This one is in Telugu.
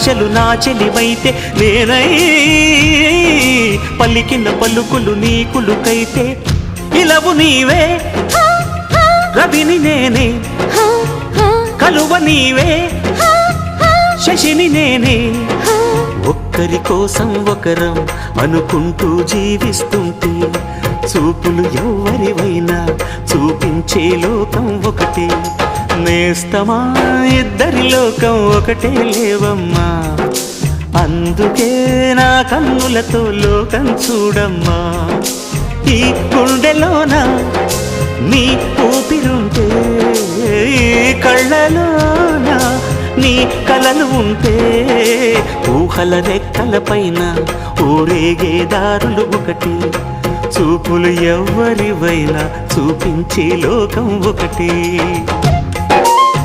ఆశలు నా చెలివైతే నేనై పలికిన పలుకులు నీకులుకైతే ఇలవు నీవే రవిని నేనే కలువ నీవే శశిని నేనే ఒక్కరి కోసం ఒకరం అనుకుంటూ జీవిస్తుంటే చూపులు ఎవరివైనా చూపించే లోకం ఒకటే నేస్తమా ఇద్దరి లోకం ఒకటే లేవమ్మా అందుకే నా కన్నులతో లోకం చూడమ్మా ఈ గుండెలోన నీ ఊపిరుంటే కళ్ళలోన నీ కలలు ఉంటే ఊహల రెక్కల పైన ఊరేగే దారులు ఒకటి చూపులు ఎవరివైనా చూపించే లోకం ఒకటి